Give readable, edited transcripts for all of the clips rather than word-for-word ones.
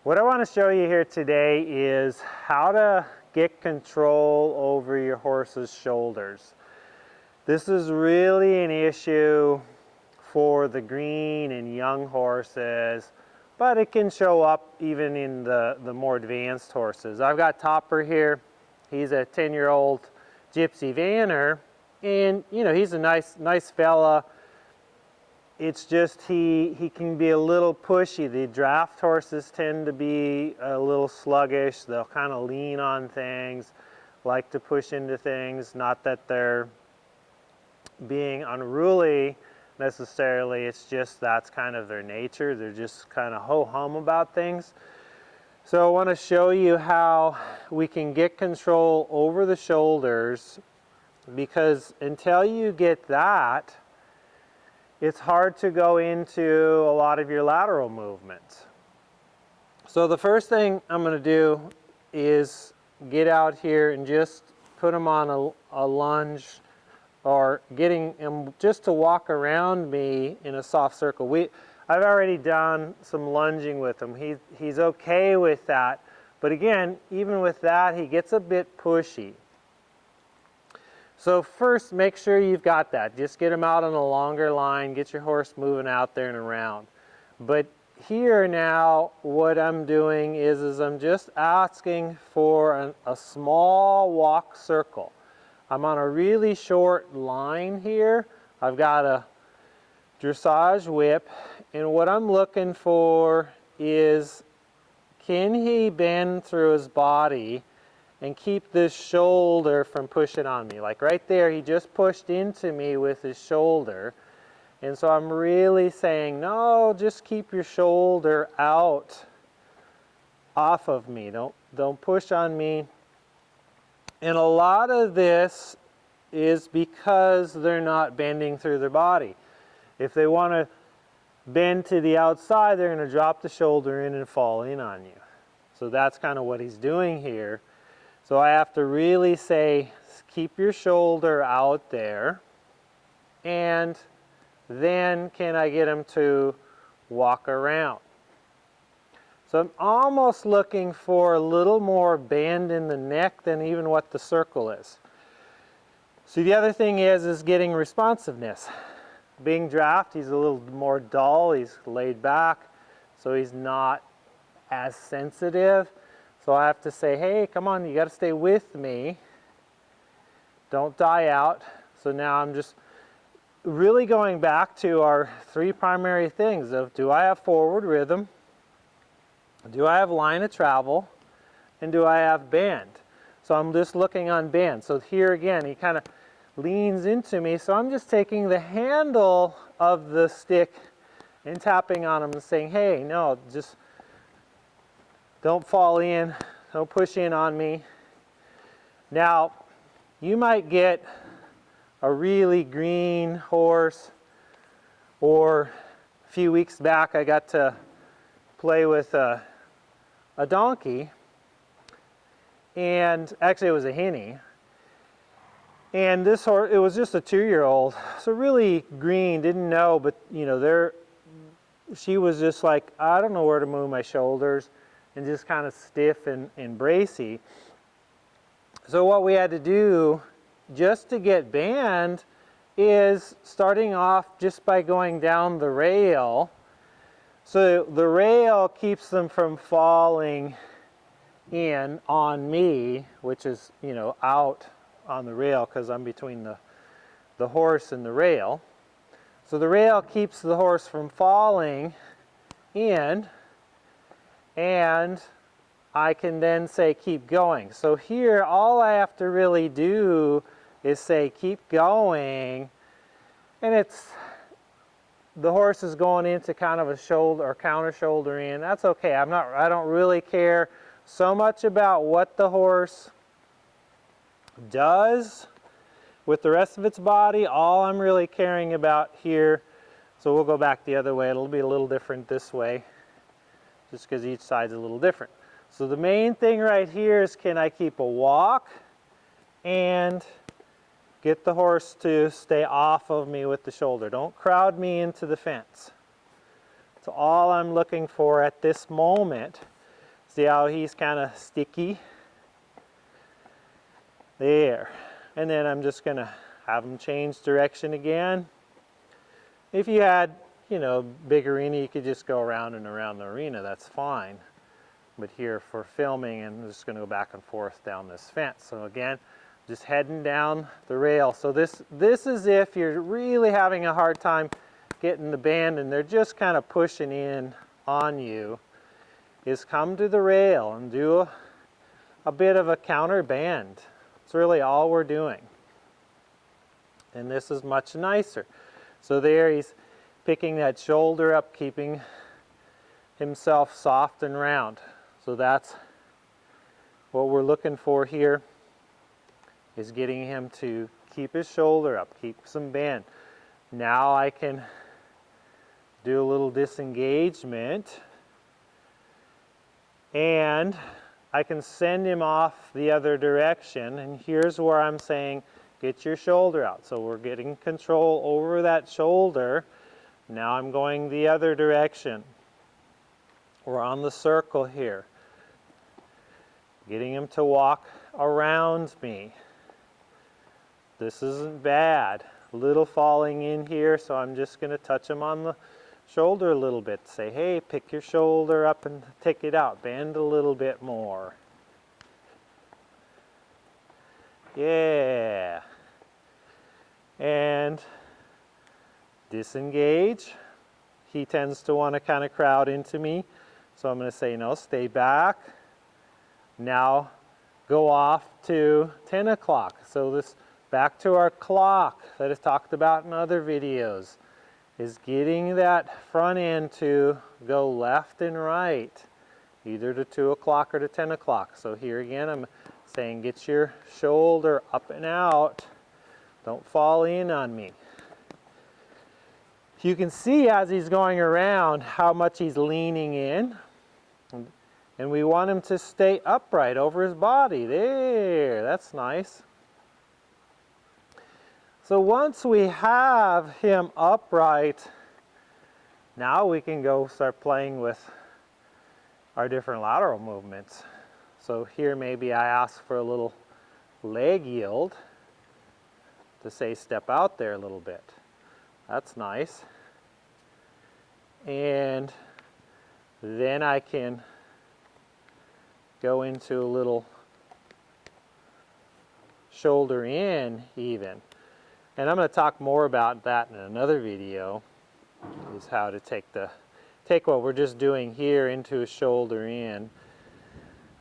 What I want to show you here today is how to get control over your horse's shoulders. This is really an issue for the green and young horses, but it can show up even in the more advanced horses. I've got Topper here. He's a 10-year-old Gypsy Vanner, and you know, he's a nice fella. It's just he can be a little pushy. The draft horses tend to be a little sluggish. They'll kind of lean on things, like to push into things. Not that they're being unruly necessarily, it's just that's kind of their nature. They're just kind of ho-hum about things. So I want to show you how we can get control over the shoulders, because until you get that, it's hard to go into a lot of your lateral movements. So the first thing I'm going to do is get out here and just put them on a lunge, or getting him just to walk around me in a soft circle. I've already done some lunging with him. He's okay with that. But again, even with that, he gets a bit pushy. So first, make sure you've got that. Just get him out on a longer line, get your horse moving out there and around. But here now, what I'm doing is I'm just asking for a small walk circle. I'm on a really short line here. I've got a dressage whip, and what I'm looking for is, can he bend through his body and keep this shoulder from pushing on me? Like right there, he just pushed into me with his shoulder. And so I'm really saying, no, just keep your shoulder out off of me. Don't push on me. And a lot of this is because they're not bending through their body. If they want to bend to the outside, they're going to drop the shoulder in and fall in on you. So that's kind of what he's doing here. So I have to really say, keep your shoulder out there, and then can I get him to walk around? So I'm almost looking for a little more bend in the neck than even what the circle is. So the other thing is getting responsiveness. Being draft, he's a little more dull, he's laid back, so he's not as sensitive. So I have to say, hey, come on, you got to stay with me. Don't die out. So now I'm just really going back to our three primary things of, do I have forward rhythm? Do I have line of travel? And do I have bend? So I'm just looking on bend. So here again, he kind of leans into me. So I'm just taking the handle of the stick and tapping on him and saying, hey, no, just don't fall in, don't push in on me. Now, you might get a really green horse, or a few weeks back I got to play with a donkey, and actually it was a hinny. And this horse, it was just a 2-year-old, so really green, didn't know, but you know, she was just like, I don't know where to move my shoulders, and just kind of stiff and bracy. So what we had to do just to get bend is starting off just by going down the rail. So the rail keeps them from falling in on me, which is, you know, out on the rail because I'm between the horse and the rail. So the rail keeps the horse from falling in, and I can then say keep going. So here all I have to really do is say keep going, and the horse is going into kind of a shoulder or counter shoulder in. That's okay. I don't really care so much about what the horse does with the rest of its body. All I'm really caring about here, so we'll go back the other way. It'll be a little different this way, just because each side's a little different. So the main thing right here is, can I keep a walk and get the horse to stay off of me with the shoulder? Don't crowd me into the fence. That's all I'm looking for at this moment. See how he's kind of sticky? There. And then I'm just going to have him change direction again. If you had, you know, big arena, you could just go around and around the arena. That's fine. But here for filming, and I'm just going to go back and forth down this fence. So again, just heading down the rail. So this is if you're really having a hard time getting the band and they're just kind of pushing in on you, is come to the rail and do a bit of a counter band. It's really all we're doing. And this is much nicer. So there he's picking that shoulder up, keeping himself soft and round. So that's what we're looking for here, is getting him to keep his shoulder up, keep some bend. Now I can do a little disengagement, and I can send him off the other direction. And here's where I'm saying, get your shoulder out. So we're getting control over that shoulder. Now I'm going the other direction. We're on the circle here. Getting him to walk around me. This isn't bad. A little falling in here, so I'm just going to touch him on the shoulder a little bit. Say, hey, pick your shoulder up and take it out. Bend a little bit more. Yeah. And disengage. He tends to want to kind of crowd into me. So I'm going to say, no, stay back. Now go off to 10 o'clock. So this, back to our clock that is talked about in other videos, is getting that front end to go left and right, either to 2 o'clock or to 10 o'clock. So here again, I'm saying get your shoulder up and out. Don't fall in on me. You can see as he's going around how much he's leaning in. And we want him to stay upright over his body. There, that's nice. So once we have him upright, now we can go start playing with our different lateral movements. So here maybe I ask for a little leg yield to say step out there a little bit. That's nice. And then I can go into a little shoulder in even. And I'm going to talk more about that in another video, is how to take what we're just doing here into a shoulder in,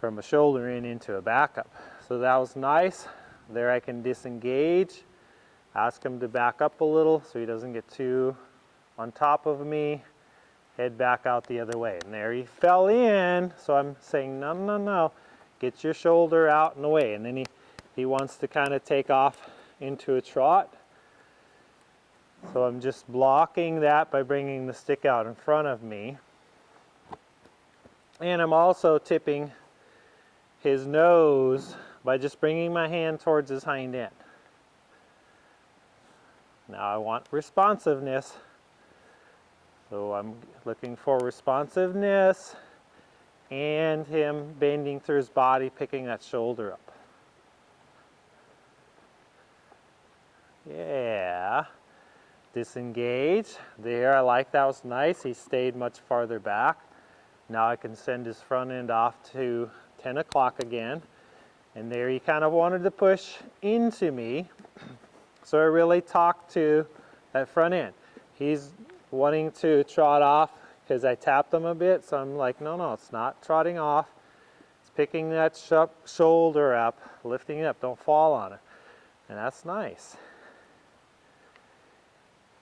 from a shoulder in into a backup. So that was nice. There I can disengage, ask him to back up a little so he doesn't get too on top of me, head back out the other way. And there he fell in, so I'm saying, no, no, no, get your shoulder out and away. And then he wants to kind of take off into a trot. So I'm just blocking that by bringing the stick out in front of me. And I'm also tipping his nose by just bringing my hand towards his hind end. Now I want responsiveness. So I'm looking for responsiveness and him bending through his body, picking that shoulder up. Yeah. Disengage. There, I like that, was nice. He stayed much farther back. Now I can send his front end off to 10 o'clock again. And there he kind of wanted to push into me. So I really talked to that front end. He's wanting to trot off because I tapped him a bit. So I'm like, no, no, it's not trotting off. It's picking that shoulder up, lifting it up. Don't fall on it. And that's nice.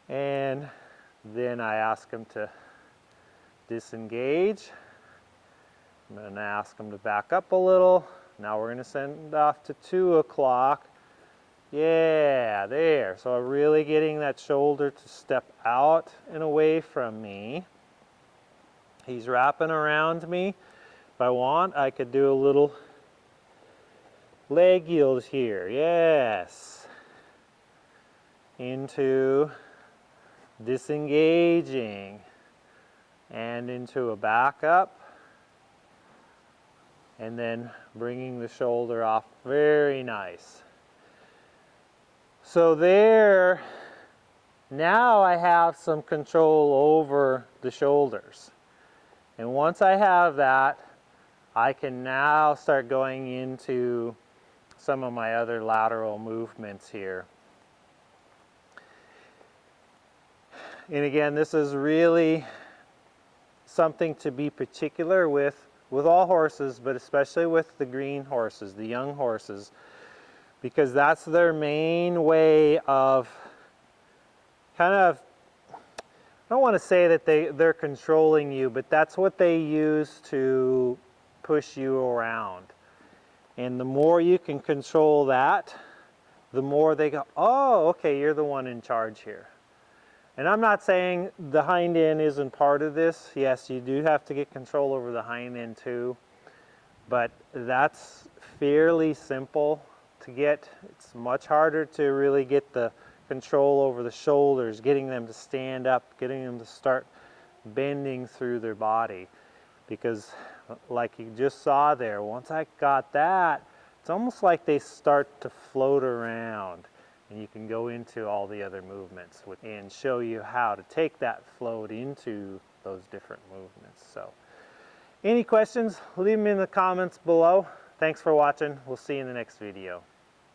And then I ask him to disengage. I'm going to ask him to back up a little. Now we're going to send off to 2 o'clock. Yeah, there. So I'm really getting that shoulder to step out and away from me. He's wrapping around me. If I want, I could do a little leg yield here. Yes. Into disengaging and into a backup. and then bringing the shoulder off. Very nice. So there, now I have some control over the shoulders. And once I have that, I can now start going into some of my other lateral movements here. And again, this is really something to be particular with all horses, but especially with the green horses, the young horses, because that's their main way of kind of, I don't want to say that they're controlling you, but that's what they use to push you around. And the more you can control that, the more they go, oh, okay, you're the one in charge here. And I'm not saying the hind end isn't part of this. Yes, you do have to get control over the hind end too, but that's fairly simple to get. It's much harder to really get the control over the shoulders, getting them to stand up, getting them to start bending through their body. Because like you just saw there, once I got that, it's almost like they start to float around. And you can go into all the other movements and show you how to take that float into those different movements. So, any questions? Leave them in the comments below. Thanks for watching. We'll see you in the next video.